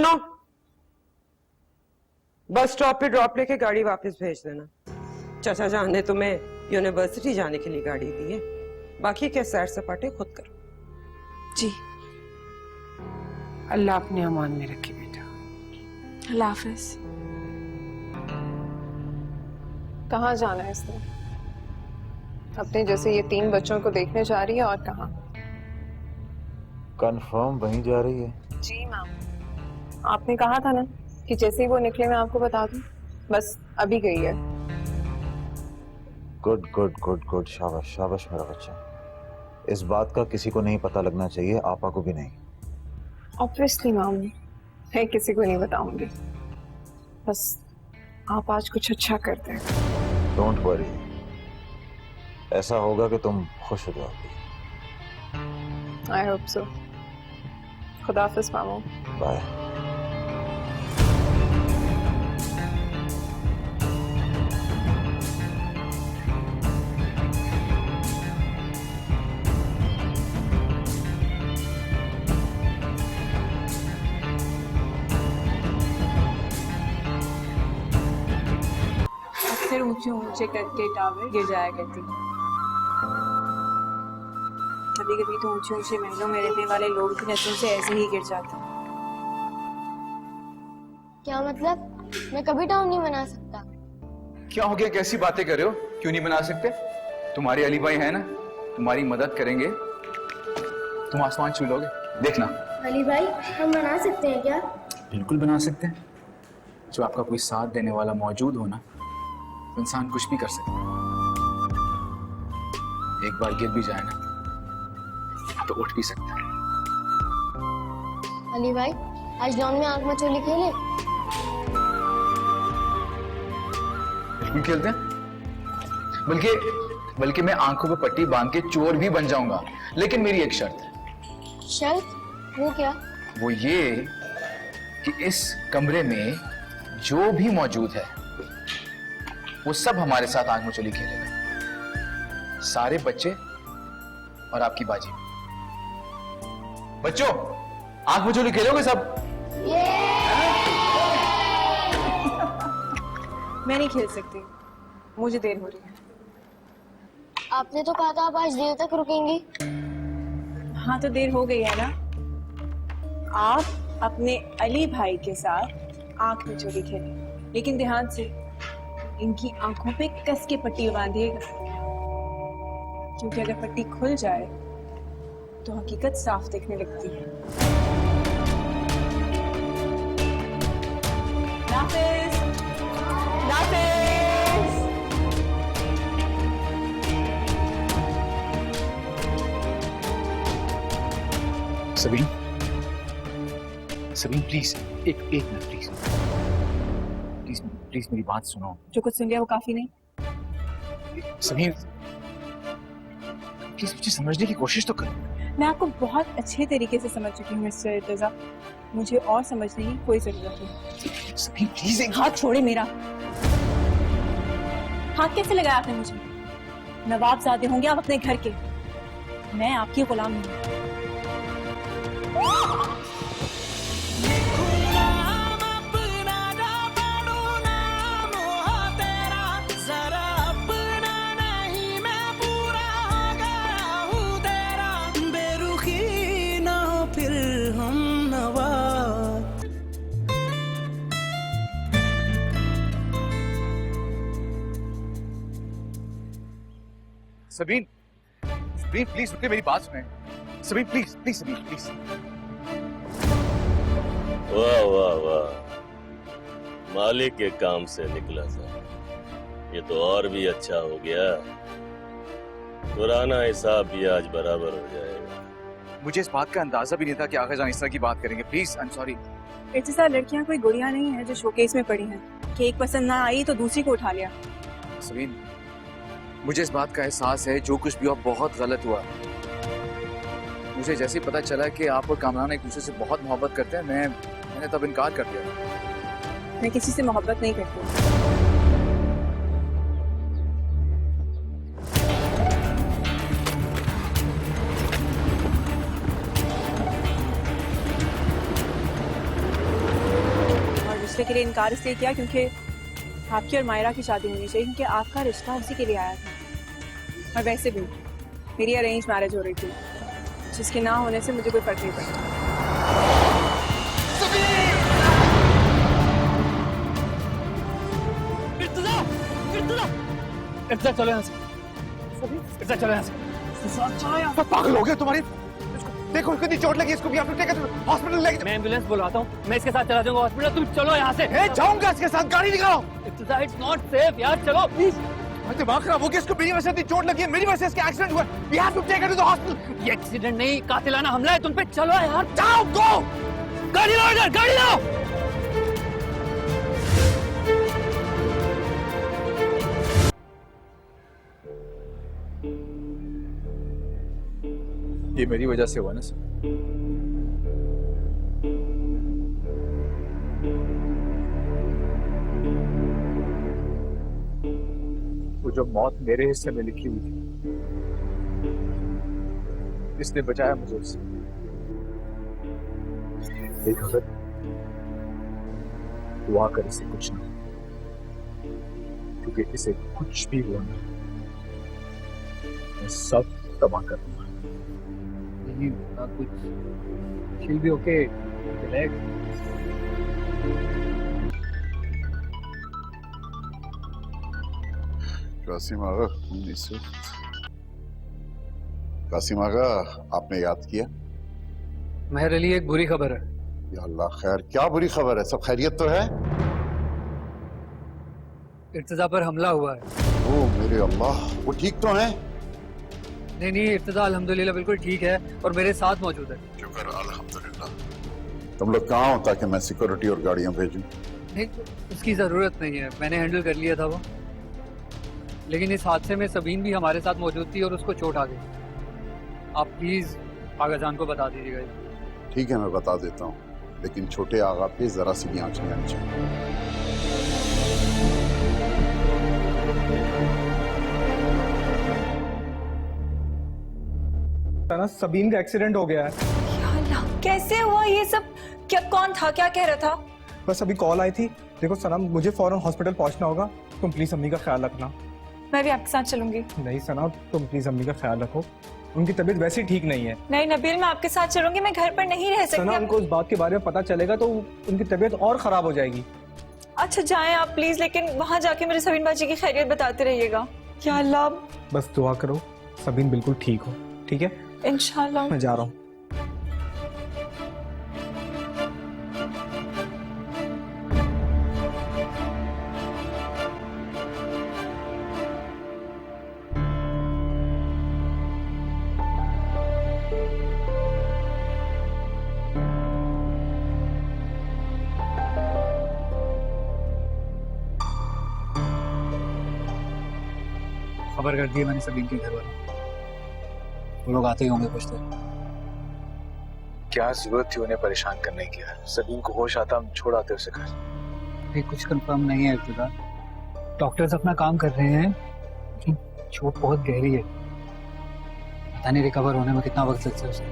सुनो, bus stop पे drop लेके गाड़ी वापस भेज देना। चाचा जान ने तुम्हें यूनिवर्सिटी जाने के लिए गाड़ी दी है, बाकी के सैर सपाटे खुद करो। जी। अल्लाह अपने अमान में रखे बेटा। अल्लाह हाफिज। कहाँ जाना है इसने? अपने जैसे ये 3 बच्चों को देखने जा रही है और कहाँ? कंफर्म वहीं जा रही है? जी मैम, आपने कहा था ना कि जैसे ही वो निकले मैं आपको बता दूं। बस अभी गई है। गुड गुड गुड गुड, शाबाश शाबाश मेरा बच्चा। इस बात का किसी को नहीं पता लगना चाहिए, आपा को भी नहीं। ऑब्वियसली मैम, मैं किसी को नहीं बताऊंगी। बस आप आज कुछ अच्छा करते हैं। डोंट वरी, ऐसा होगा कि तुम खुश हो जाओगी। I hope so. खुदा हाफिज मामू। बाय। अक्सर ऊंचे ऊंचे करके टावर गिर जाया करती। कभी कभी तो ऊंचे ऊंचे महलों में रहने वाले लोग भी नजरों से ऐसे ही गिर जाते। क्या मतलब? मैं कभी टाउन नहीं बना सकता। क्या हो गया, कैसी बातें कर रहे हो? क्यों नहीं बना सकते? तुम्हारे अली भाई है ना, तुम्हारी मदद करेंगे, तुम आसमान छू लोगे, देखना। अली भाई, हम बना सकते हैं क्या? बिल्कुल बना सकते हैं। जो आपका कोई साथ देने वाला मौजूद हो ना, तो इंसान कुछ भी कर सकता है। एक बार गिर भी जाए ना तो उठ भी सकता है। अली भाई, आज लॉन में आंख मचोली खेले? बिल्कुल खेलते हैं। बल्कि मैं आंखों पे पट्टी बांध के चोर भी बन जाऊंगा, लेकिन मेरी एक शर्त है। शर्त? वो क्या? वो ये कि इस कमरे में जो भी मौजूद है वो सब हमारे साथ आंख मचोली खेलेगा। सारे बच्चे और आपकी बाजी। बच्चों, आंख मचोली खेलोगे सब? मैं नहीं खेल सकती, मुझे देर हो रही है। आपने तो कहा था आप आज देर तक रुकेंगी। हाँ तो देर हो गई है ना। आप अपने अली भाई के साथ आंख मचोली खेलें, लेकिन ध्यान से इनकी आंखों पे कस के पट्टी बांधिएगा, क्योंकि अगर पट्टी खुल जाए तो हकीकत साफ दिखने लगती है। नाफिज, नाफिज। सबीन, सबीन प्लीज, एक मिनट प्लीज, प्लीज मेरी बात सुनो। जो कुछ सुन लिया वो काफी नहीं। सबीन प्लीज मुझे समझने की कोशिश तो करो। मैं आपको बहुत अच्छे तरीके से समझ चुकी हूँ मिस्टर इर्तिजा, मुझे और समझने की कोई जरूरत नहीं। सबीन प्लीज, एक हाथ छोड़े मेरा। हाथ कैसे लगाया आपने मुझे? नवाबजादे होंगे आप अपने घर के, मैं आपकी गुलाम नहीं। सबीन, सबीन प्लीज रुकिए, मेरी बात सुने। Sabeen please please, Sabeen please. वाह वाह वाह, मालिक के काम से निकला था, ये तो और भी अच्छा हो गया। पुराना हिसाब भी आज बराबर हो जाएगा। मुझे इस बात का अंदाजा भी नहीं था कि आगा जान इस तरह की बात करेंगे। Please, I am sorry. Irtiza, लड़कियां कोई गुड़िया नहीं है जो शोकेस में पड़ी हैं कि एक पसंद ना आई तो दूसरी को उठा लिया। सबीन, मुझे इस बात का एहसास है जो कुछ भी हुआ बहुत गलत हुआ। मुझे जैसे ही पता चला कि आप और कामरान एक दूसरे से बहुत मोहब्बत करते हैं, मैंने तब इनकार कर दिया। मैं किसी से मोहब्बत नहीं करती। दूसरे के लिए इनकार इसलिए किया क्योंकि आपकी और मायरा की शादी होनी चाहिए, क्योंकि आपका रिश्ता उसी के लिए आया था। और वैसे भी मेरी अरेंज मैरिज हो रही थी, जिसके ना होने से मुझे कोई फर्क नहीं पड़ता। चलो यहाँ से, चलो यहाँ से। पागल हो गया तुम्हारी? देखो इसको इतनी चोट लगी, इसको भी आपने टेक हॉस्पिटल लेके। मैं एम्बुलेंस बुलाता हूँ, मैं इसके साथ चला जाऊंगा हॉस्पिटल, तुम चलो यहाँ से। जाऊंगा इसके साथ, गाड़ी निकालो। इट्स नॉट सेफ यार, चलो प्लीज। दिमाग खराब हो गया, इसको मेरी वजह से इतनी चोट लगी है, मेरी वजह से इसका एक्सीडेंट हुआ। We have to take her to the hospital. ये एक्सीडेंट नहीं, कातिलाना हमला है तुम पे, चलो यार। जाओ, गो। गाड़ी लो इधर, गाड़ी लो। ये मेरी वजह से हुआ ना सर। वो जो मौत मेरे हिस्से में लिखी हुई थी, इसने बचाया मुझे उससे। एक अगर दुआ कर इसे कुछ ना, क्योंकि इसे कुछ भी हुआ ना, मैं सब तबाह कर दूंगा। कुछ she'll be okay, relax. Qasim आगा, कासिम आगा, आपने याद किया? मेरे लिए एक बुरी खबर है। या अल्लाह, खैर क्या बुरी खबर है? सब खैरियत तो है? इर्तिजा पर हमला हुआ है। ओ मेरे अल्लाह, वो ठीक तो है? नहीं, इर्तिजा अल्हम्दुलिल्लाह बिल्कुल ठीक है और मेरे साथ मौजूद है। शुक्र अल्हम्दुलिल्लाह। तुम लोग कहाँ हो ताकि मैं सिक्योरिटी और गाड़ियाँ भेजूं? नहीं, उसकी जरूरत नहीं है, मैंने हैंडल कर लिया था वो। लेकिन इस हादसे में सबीन भी हमारे साथ मौजूद थी और उसको चोट आ गई। आप प्लीज आगा जान को बता दीजिएगा। ठीक है, मैं बता देता हूँ, लेकिन छोटे आगा पे जरा सी भी आंच नहीं आनी चाहिए। सबीन का एक्सीडेंट हो गया है। या अल्लाह, कैसे हुआ ये सब? क्या, कौन था, क्या कह रहा था? बस अभी कॉल आई थी। देखो सनम, मुझे फौरन हॉस्पिटल पहुंचना होगा, तुम प्लीज अम्मी का ख्याल रखना। मैं भी आपके साथ चलूंगी। नहीं सना, तुम प्लीज अम्मी का ख्याल रखो, उनकी तबीयत वैसे ही ठीक नहीं है। नहीं नबील, मैं आपके साथ चलूंगी, मैं घर पर नहीं रह सना, सकती। उनको उस बात के बारे में पता चलेगा तो उनकी तबीयत और खराब हो जाएगी। अच्छा जाएं आप प्लीज, लेकिन वहाँ जाके मेरे सबीन बाजी की खैरियत बताते रहिएगा। या अल्लाह, बस दुआ करो सबीन बिल्कुल ठीक हो, ठीक है? इंशाल्लाह। मैं जा रहा हूँ। खबर कर दी है मैंने सबीन के घर वालों, वो लोग आते ही होंगे कुछ देर। क्या जरूरत थी उन्हें परेशान करने की? सबीन को होश आता हम छोड़ आते उसे घर। अभी कुछ कंफर्म नहीं है इर्तिजा, डॉक्टर्स अपना काम कर रहे हैं, लेकिन चोट बहुत गहरी है, पता नहीं रिकवर होने में कितना वक्त लगता है उसे।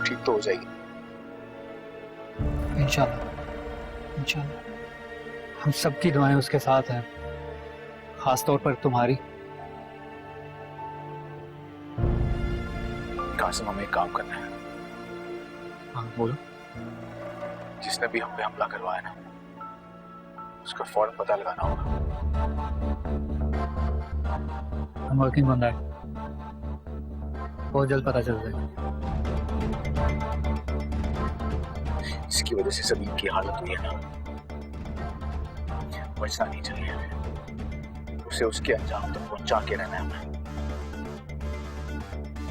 ठीक तो हो जाएगी इंशाल्लाह, इंशाल्लाह। हम सबकी दुआएं उसके साथ हैं, खास तौर पर तुम्हारी। कासिम, हमें एक काम करना है। हाँ बोलो। जिसने भी हम पे हमला करवाया ना, उसका फौरन पता लगाना होगा। हम वर्किंग ऑन दैट, बहुत जल्द पता चल जाएगा। इसकी वजह से सबीन की हालत हुई है ना, बचना नहीं चाहिए, उसे उसके अंजाम तक पहुंचा के रहना है हमें।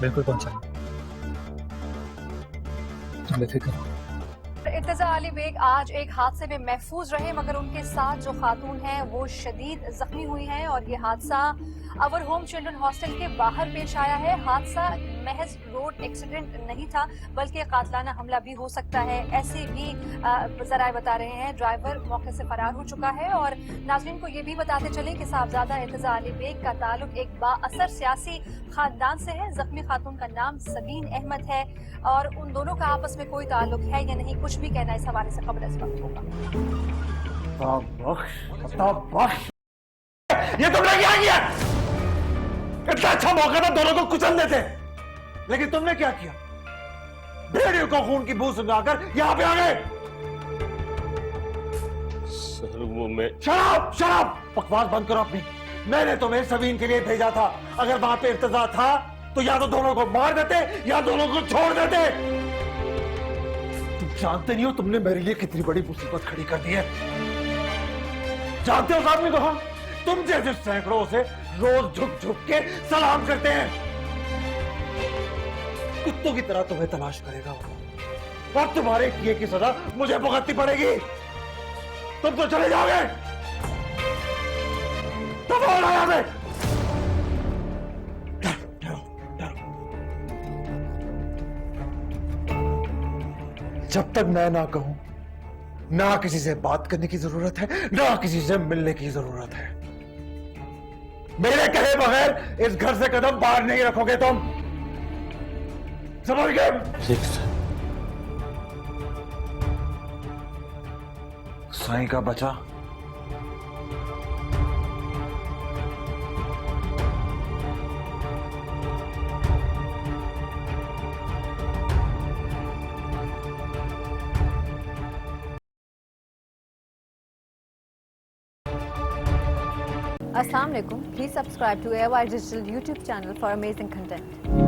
बिल्कुल पहुंचा, तुम बेफिक्र हो। इर्तिजा अली बेग आज एक हादसे में महफूज रहे, मगर उनके साथ जो खातून हैं वो शदीद जख्मी हुई हैं और ये हादसा अवर होम चिल्ड्रन हॉस्टल के बाहर पेश आया है। हादसा महज रोड एक्सीडेंट नहीं था बल्कि कातलाना हमला भी हो सकता है, ऐसे भी जराए बता रहे हैं। ड्राइवर मौके से फरार हो चुका है। और नाज़रीन को ये भी बताते चले कि साहबजादा इर्तिजा अली बेग का ताल्लुक एक बाअसर सियासी खानदान से है। जख्मी खातून का नाम सबीन अहमद है और उन दोनों का आपस में कोई ताल्लुक है या नहीं, कुछ भी कहना इस हवाले से खबर इस वक्त होगा। ये तुमने क्या किया? इतना अच्छा मौका था दोनों को कुचल देते, लेकिन तुमने क्या किया? भेड़ियों को खून की बू सुनाकर यहाँ पे आ गए। सर वो मैं शराब शराब बकवास बंद करो अपनी। मैंने तुम्हें सबीन के लिए भेजा था। अगर वहां पे इर्तिजा था तो या तो दोनों को मार देते या दोनों को छोड़ देते। तुम जानते नहीं हो तुमने मेरे लिए कितनी बड़ी मुसीबत खड़ी कर दी है। जानते हो उस आदमी को हम तुम जैसे सैकड़ों से रोज झुक झुक के सलाम करते हैं। कुत्तों की तरह तुम्हें तलाश करेगा वो, और तुम्हारे किए की सजा मुझे भुगतनी पड़ेगी। तुम तो चले जाओगे। तुम यहाँ पे जब तक मैं ना कहूं, ना किसी से बात करने की जरूरत है, ना किसी से मिलने की jरूरत है। मेरे कहे बगैर इस घर से कदम बाहर नहीं रखोगे तुम, समझ गए? ठीक सर। साईं का बचा Assalamu alaikum. Please subscribe to AOI Digital YouTube channel for amazing content.